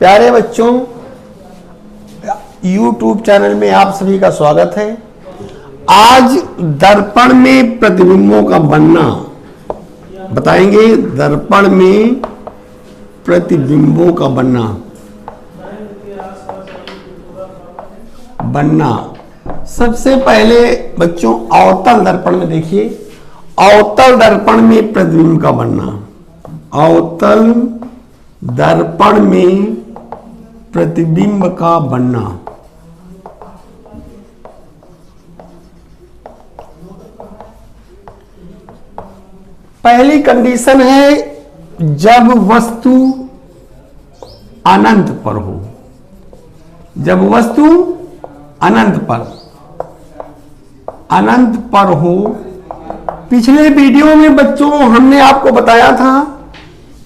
प्यारे बच्चों, YouTube channel में आप सभी का स्वागत है। आज दर्पण में प्रतिबिंबों का बनना बताएंगे। दर्पण में प्रतिबिंबों का बनना सबसे पहले बच्चों अवतल दर्पण में देखिए। अवतल दर्पण में प्रतिबिंब का बनना, अवतल दर्पण में प्रतिबिंब का बनना। पहली कंडीशन है जब वस्तु अनंत पर हो। जब वस्तु अनंत पर हो। पिछले वीडियो में बच्चों हमने आपको बताया था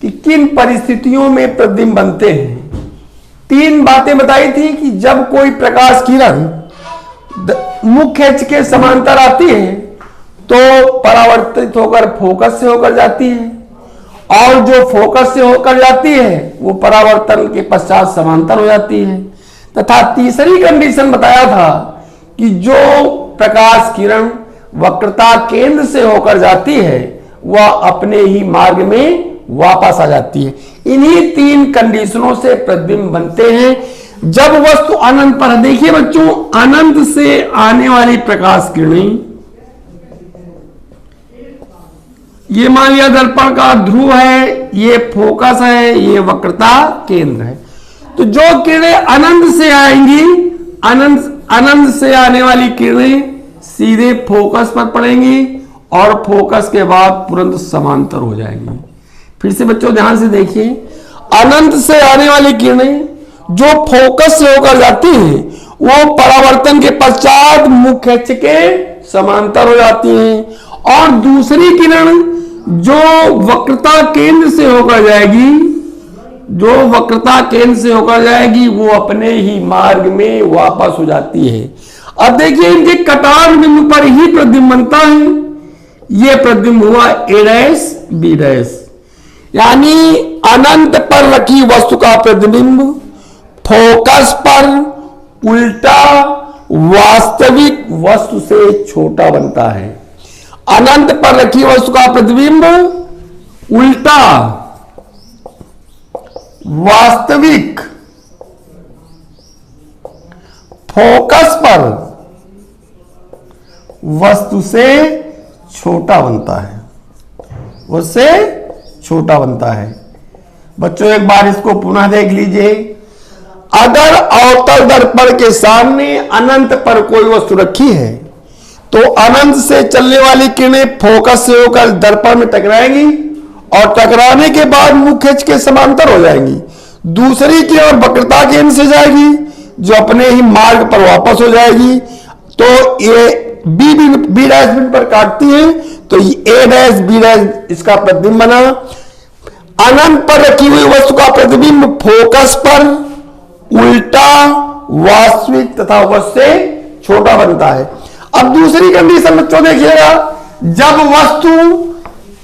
कि किन परिस्थितियों में प्रतिबिंब बनते हैं। तीन बातें बताई थी कि जब कोई प्रकाश किरण मुख्य अक्ष के समांतर आती है तो परावर्तित होकर फोकस से होकर जाती है, और जो फोकस से होकर जाती है वो परावर्तन के पश्चात समांतर हो जाती है। तथा तीसरी कंडीशन बताया था कि जो प्रकाश किरण वक्रता केंद्र से होकर जाती है वह अपने ही मार्ग में वापस आ जाती है। इन्हीं तीन कंडीशनों से प्रतिबिंब बनते हैं जब वस्तु अनंत पर है। देखिए बच्चों, अनंत से आने वाली प्रकाश किरणें, ये मान लिया दर्पण का ध्रुव है, ये फोकस है, ये वक्रता केंद्र है। तो जो किरणें अनंत से आएंगी, अनंत से आने वाली किरणें सीधे फोकस पर पड़ेंगी और फोकस के बाद तुरंत समांतर हो जाएंगी। फिर से बच्चों ध्यान से देखिए, अनंत से आने वाली किरणें जो फोकस से होकर जाती हैं वो परावर्तन के पश्चात मुख्य अक्ष के समांतर हो जाती हैं, और दूसरी किरण जो वक्रता केंद्र से होकर जाएगी, वो अपने ही मार्ग में वापस हो जाती है। अब देखिए इनके कटार बिंदु पर ही प्रतिबिंब बनता है। यह प्रतिबिंब हुआ a' b', यानी अनंत पर रखी वस्तु का प्रतिबिंब फोकस पर उल्टा वास्तविक वस्तु से छोटा बनता है। अनंत पर रखी वस्तु का प्रतिबिंब उल्टा वास्तविक फोकस पर वस्तु से छोटा बनता है, उससे छोटा बनता है। बच्चों एक बार इसको पुनः देख लीजिए। अगर अवतल दर्पण के सामने अनंत पर कोई वस्तु रखी है तो अनंत से चलने वाली किरणें फोकस से होकर दर्पण में टकराएंगी और टकराने के बाद मुख्य अक्ष के समांतर हो जाएंगी। दूसरी किरण वक्रता केंद्र से जाएगी जो अपने ही मार्ग पर वापस हो जाएगी। तो ये बी बिंदु पर काटती है, तो ये a' b' इसका प्रतिबिंब बना। अनंत पर रखी हुई वस्तु का प्रतिबिंब फोकस पर उल्टा वास्तविक तथा वस्तु से छोटा बनता है। अब दूसरी कंडीशन बच्चों देखिएगा, जब वस्तु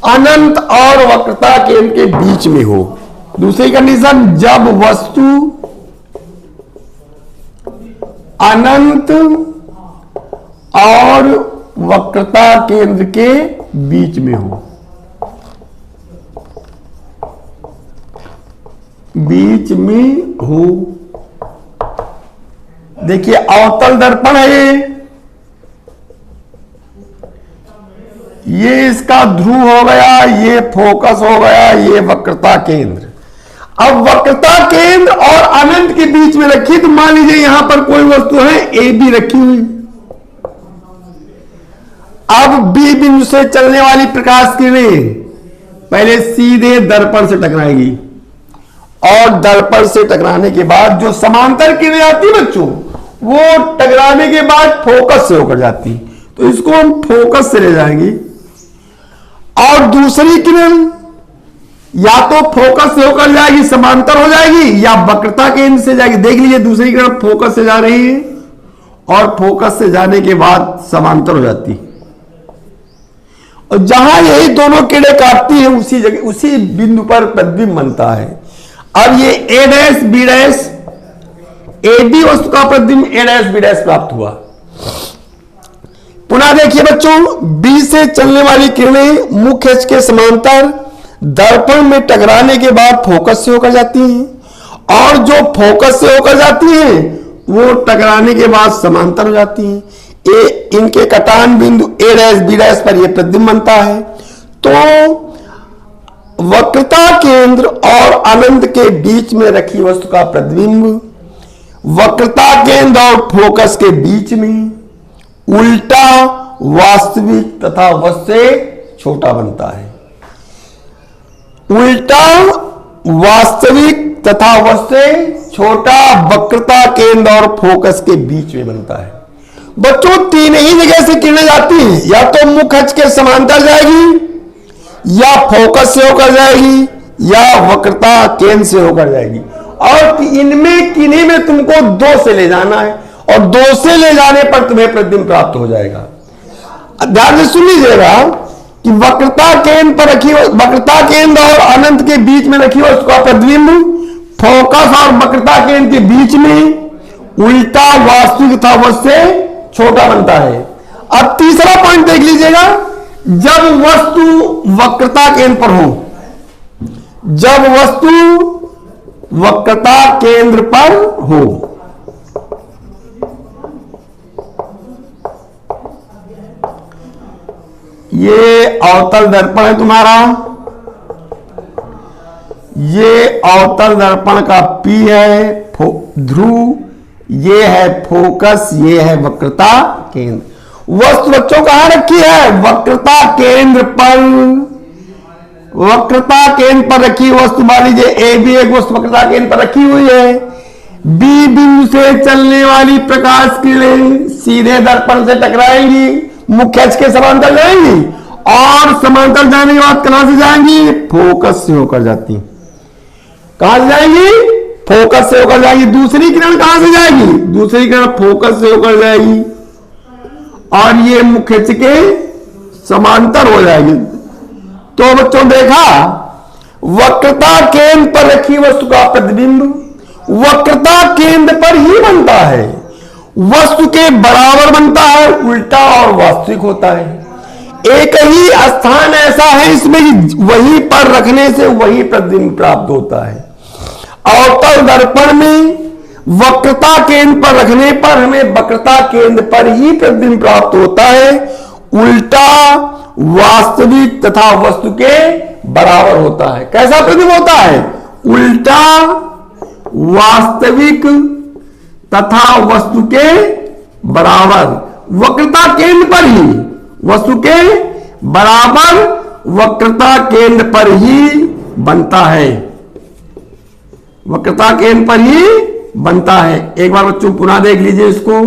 अनंत और वक्रता केंद्र के बीच में हो। दूसरी कंडीशन, जब वस्तु अनंत और वक्रता केंद्र के बीच में हो। देखिए अवतल दर्पण है ये इसका ध्रुव हो गया, ये फोकस हो गया, ये वक्रता केंद्र। अब वक्रता केंद्र और अनंत के बीच में रखी, तो मान लीजिए यहां पर कोई वस्तु है ए बी रखी हुई। अब बी बिंदु से चलने वाली प्रकाश किरणें पहले सीधे दर्पण से टकराएगी, और दर्पण से टकराने के बाद जो समांतर किरणें आती बच्चों, वो टकराने के बाद फोकस से होकर जाती। तो इसको हम फोकस से ले जाएंगे, और दूसरी किरण या तो फोकस से होकर जाएगी, समांतर हो जाएगी, या वक्रता केंद्र से जाएगी। देख लीजिए दूसरी किरण फोकस से जा रही है और फोकस से जाने के बाद समांतर हो जाती है। और जहां यही दोनों किरणें काटती है उसी जगह, उसी बिंदु पर प्रतिबिंब बनता है। अब ये A dash B dash, A B वस्तु का प्रतिबिंब ए डैश बी डैश प्राप्त हुआ। पुनः देखिए बच्चों, बी से चलने वाली किरणें मुख्य अक्ष के समांतर दर्पण में टकराने के बाद फोकस से होकर जाती हैं, और जो फोकस से होकर जाती हैं वो टकराने के बाद समांतर हो जाती हैं। इनके कटान बिंदु ए डैश बी डैश पर यह प्रतिबिंब बनता है। तो वक्रता केंद्र और अनंत के बीच में रखी वस्तु का प्रतिबिंब वक्रता केंद्र और फोकस के बीच में उल्टा, वास्तविक तथा वस्तु से छोटा बनता है। उल्टा, वास्तविक तथा वस्तु से छोटा वक्रता केंद्र और फोकस के बीच में बनता है। बच्चों, तीन ही जगह से किरणें जाती हैं, या तो मुख्य अक्ष के समांतर जाएगी, या फोकस से होकर जाएगी, या वक्रता केंद्र से होकर जाएगी। और इनमें किन्हीं में तुमको दो से ले जाना है, और दो से ले जाने पर तुम्हें प्रतिबिंब प्राप्त हो जाएगा। ध्यान से सुन लीजिएगा कि वक्रता केंद्र पर रखी, वक्रता केंद्र और अनंत के बीच में रखी वस्तु का प्रतिबिंब फोकस और वक्रता केंद्र के बीच में उल्टा, वास्तविक तथा वस्तु से छोटा बनता है। अब तीसरा पॉइंट देख लीजिएगा, जब वस्तु वक्रता केंद्र पर हो, जब वस्तु वक्रता केंद्र पर हो, ये अवतल दर्पण है तुम्हारा, ये अवतल दर्पण का P है ध्रुव, ये है फोकस, ये है वक्रता केंद्र। वस्तु बच्चों कहां रखी है? वक्रता केंद्र पर। वक्रता केंद्र पर रखी वस्तु, मान लीजिए ए बी एक वस्तु वक्रता केंद्र पर रखी हुई है। बी बिंदु से चलने वाली प्रकाश किरणें सीधे दर्पण से टकराएंगी, मुख्य अक्ष के समांतर जाएंगी, और समांतर जाने के बाद कहां से जाएंगी? फोकस से होकर जाती। कहां से जाएंगी? फोकस से होकर जाएगी। दूसरी किरण कहां से जाएगी? दूसरी किरण फोकस से होकर जाएगी, और ये मुख्य अक्ष के समांतर हो जाएगी। तो बच्चों देखा, वक्रता केंद्र पर रखी वस्तु का प्रतिबिंब वक्रता केंद्र पर ही बनता है, वस्तु के बराबर बनता है, उल्टा और वास्तविक होता है। एक ही स्थान ऐसा है इसमें वहीं पर रखने से वही प्रतिबिंब प्राप्त होता है। अवतल दर्पण में वक्रता केंद्र पर रखने पर हमें वक्रता केंद्र पर ही प्रतिबिंब प्राप्त होता है, उल्टा, वास्तविक तथा वस्तु के बराबर होता है। कैसा प्रतिबिंब होता है? उल्टा, वास्तविक तथा वस्तु के बराबर, वक्रता केंद्र पर ही, वस्तु के बराबर वक्रता केंद्र पर ही बनता है, वक्रता केंद्र पर ही बनता है। एक बार बच्चों पुनः देख लीजिए इसको।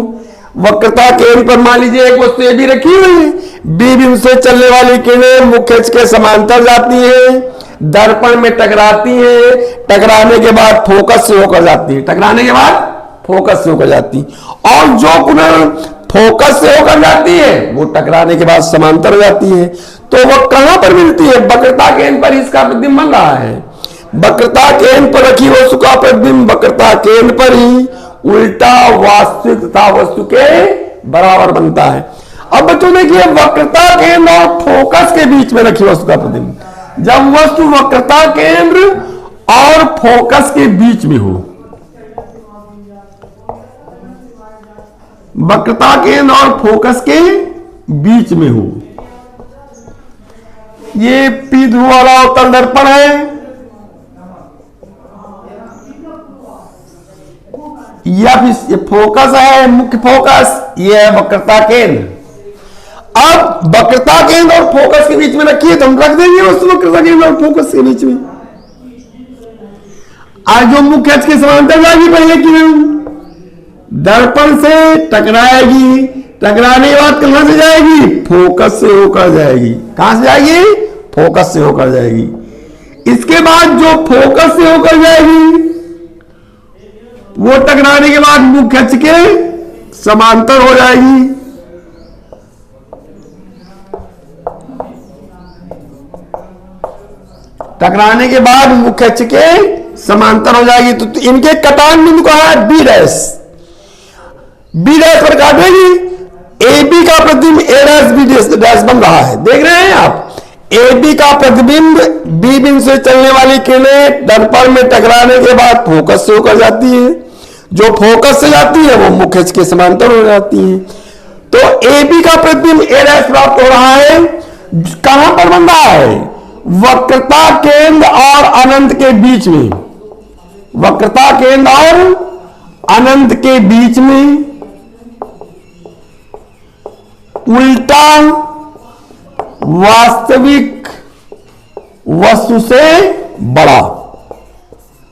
वक्रता केंद्र पर मान लीजिए एक वस्तु ए बी रखी हुई है, बी बिंदु से चलने वाली किरणें मुख्य अक्ष के समांतर जाती हैं, दर्पण में टकराती हैं, टकराने के बाद फोकस से होकर जाती है, टकराने के बाद फोकस से होकर जाती, और जो किरण फोकस से होकर जाती है वो टकराने के बाद समांतर हो जाती है। तो वो कहां पर मिलती है? वक्रता केंद्र पर इसका प्रतिबिंब बन रहा है। वक्रता केंद्र पर रखी वस्तु का प्रतिबिंब वक्रता केंद्र पर ही उल्टा, वास्तविक तथा वस्तु के बराबर बनता है। अब बच्चों देखिए, वक्रता केंद्र और फोकस के बीच में रखी वस्तु का प्रतिबिंब, जब वस्तु वक्रता केंद्र और फोकस के बीच में हो, वक्रता केंद्र और फोकस के बीच में हो, ये P ध्रुव वाला अवतल दर्पण है, या फिर ये फोकस है, मुख्य फोकस, ये है वक्रता केंद्र। अब वक्रता केंद्र और फोकस के बीच में रखिए तो हम रख देंगे वस्तु वक्रता केंद्र और फोकस के बीच में। आज जो मुख्य अक्ष के समांतर जाएगी पहले किरण, दर्पण से टकराएगी, टकराने के बाद कहां से जाएगी? फोकस से होकर जाएगी। कहां से जाएगी? फोकस से होकर जाएगी। इसके बाद जो फोकस से होकर जाएगी वो टकराने के बाद मुख्य अक्ष के समांतर हो जाएगी। टकराने के बाद मुख्य अक्ष के समांतर हो जाएगी। तो इनके कटान बिंदु कहां है? B dash. बी डैश पर काटेगी, ए बी का प्रतिबिंब ए डैश बी डैश बन रहा है। देख रहे हैं आप, ए बी का प्रतिबिंब बी बिंदु से चलने वाली किरणें दर्पण में टकराने के बाद फोकस से होकर जाती है। जो फोकस से जाती है वो मुख्य अक्ष के समांतर हो जाती है। तो ए बी का प्रतिबिंब ए डैश प्राप्त हो रहा है। कहां पर बन रहा है? वक्रता केंद्र और अनंत के बीच में। वक्रता केंद्र और अनंत के बीच में उल्टा वास्तविक वस्तु से बड़ा।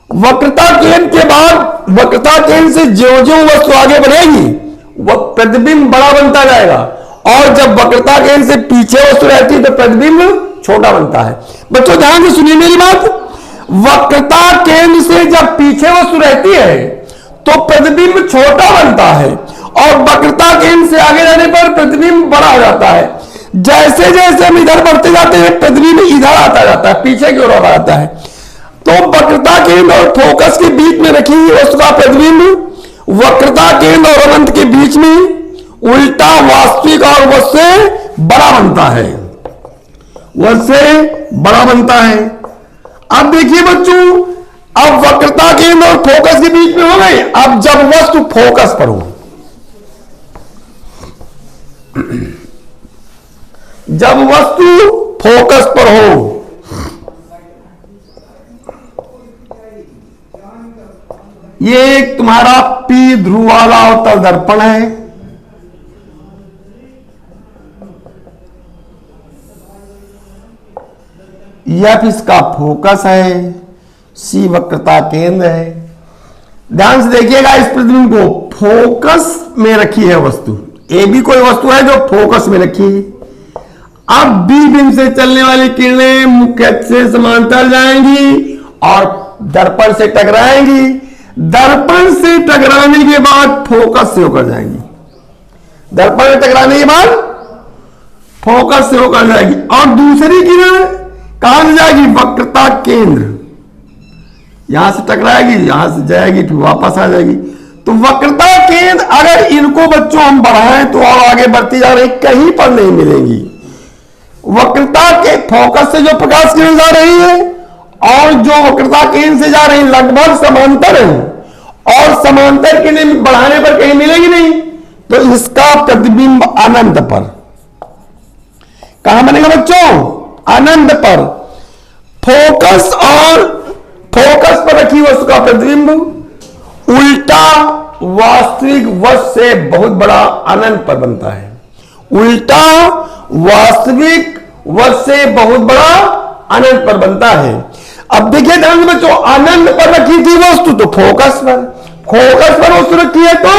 वक्रता केंद्र के बाद, वक्रता केंद्र से जो जो वस्तु आगे बढ़ेगी वह प्रतिबिंब बड़ा बनता जाएगा, और जब वक्रता केंद्र से पीछे वस्तु रहती है तो प्रतिबिंब छोटा बनता है। बच्चों ध्यान से सुनिए मेरी बात। वक्रता केंद्र से जब पीछे वस्तु रहती है तो प्रतिबिंब छोटा बनता है, और वक्रता केंद्र से आगे जाने पर प्रतिबिंब बड़ा हो जाता है। जैसे जैसे हम इधर बढ़ते जाते हैं प्रतिबिंब इधर आता जाता है, पीछे की ओर आता है। तो वक्रता केंद्र और फोकस के बीच में रखी हुई वस्तु का प्रतिबिंब वक्रता केंद्र और अनंत के बीच में उल्टा वास्तविक और वस्तु बड़ा बनता है, वस्तु बड़ा बनता है। अब देखिए बच्चों, अब वक्रता केंद्र और फोकस के बीच में हो गए। अब जब वस्तु फोकस पर हो, जब वस्तु फोकस पर हो, ये एक तुम्हारा पी ध्रुव वाला अवतल दर्पण है। एफ इसका फोकस है, सी वक्रता केंद्र है। ध्यान से देखिएगा इस प्रतिबिंब को, फोकस में रखी है वस्तु। ए बी कोई वस्तु है जो फोकस में रखी है। अब बी बिंदु से चलने वाली किरणें मुख्य अक्ष से समांतर जाएंगी और दर्पण से टकराएंगी। दर्पण से टकराने के बाद फोकस से होकर जाएंगी। दर्पण से टकराने के बाद फोकस से होकर जाएगी, और दूसरी किरण कहां से जाएगी? वक्रता केंद्र। यहां से टकराएगी, यहां से जाएगी, फिर वापस आ जाएगी। तो वक्रता केंद्र, अगर इनको बच्चों हम बढ़ाएं तो और आगे बढ़ती जा रही, कहीं पर नहीं मिलेंगी। वक्रता के फोकस से जो प्रकाश किरण जा रही है और जो वक्रता केंद्र से जा रही लगभग समांतर है, और समांतर किरणें बढ़ाने पर कहीं मिलेगी नहीं। तो इसका प्रतिबिंब अनंत पर कहां बनेगा बच्चों? अनंत पर। फोकस और फोकस पर रखी वस्तु का प्रतिबिंब उल्टा वास्तविक वस्तु से बहुत बड़ा अनंत पर बनता है। उल्टा वास्तविक वस्तु से बहुत बड़ा अनंत पर बनता है। अब देखिए ध्यान से बच्चों, अनंत पर रखी थी वस्तु तो फोकस पर, फोकस पर वस्तु रखी है तो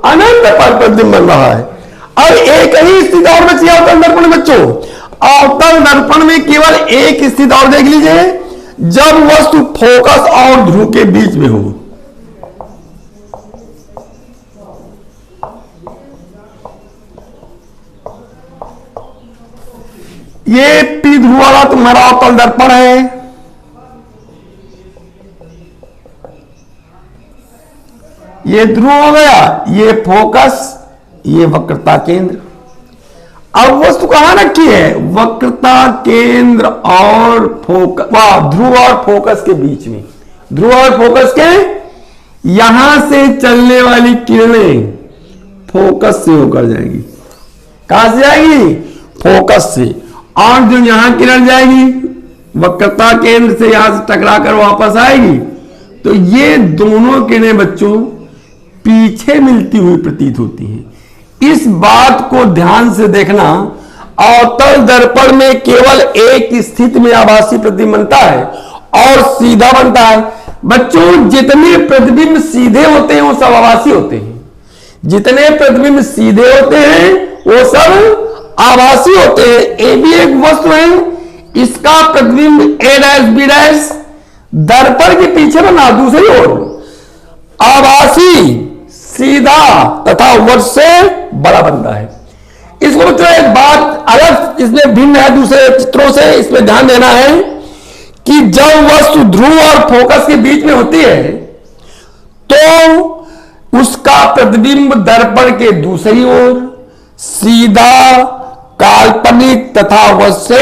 अनंत पर प्रतिबिंब बन रहा है। और एक ही स्थिति और बची है अवतल दर्पण में बच्चों। अवतल दर्पण में केवल एक स्थिति और देख लीजिए, जब वस्तु फोकस और ध्रुव के बीच में हो। ये पी ध्रुव वाला तुम्हारा अवतल दर्पण है। ये ध्रुव हो गया, ये फोकस, ये वक्रता केंद्र। अब वस्तु कहां रखी है? वक्रता केंद्र और फोकस, ध्रुव और फोकस के बीच में। ध्रुव और फोकस के यहां से चलने वाली किरणें फोकस से होकर जाएगी। कहां से जाएगी? फोकस से। और जो यहां किरण जाएगी वक्रता केंद्र से, यहां से टकरा कर वापस आएगी। तो ये दोनों किरणें बच्चों पीछे मिलती हुई प्रतीत होती हैं। इस बात को ध्यान से देखना, अवतल दर्पण में केवल एक स्थिति में आभासी प्रतिबिंब बनता है और सीधा बनता है। बच्चों जितने प्रतिबिंब सीधे होते हैं वो सब आभासी होते हैं, जितने प्रतिबिंब सीधे होते हैं वो सब आभासी होते हैं। ए भी एक वस्तु है, इसका प्रतिबिंब ए डैश बी डैश दर्पण के पीछे बना, दूसरी ओर आभासी सीधा तथा वर्ष से बड़ा बनता है। इसको बच्चों एक बात अलग इसमें भिन्न है दूसरे चित्रों से, इसमें ध्यान देना है कि जब वस्तु ध्रुव और फोकस के बीच में होती है तो उसका प्रतिबिंब दर्पण के दूसरी ओर सीधा, काल्पनिक तथा उससे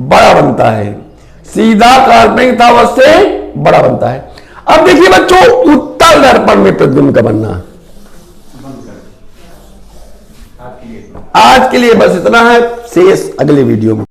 बड़ा बनता है। सीधा, काल्पनिक तथा उससे बड़ा बनता है। अब देखिए बच्चों, उत्तल दर्पण में प्रतिबिंब का बनना। आज के लिए बस इतना है, शेष अगले वीडियो में।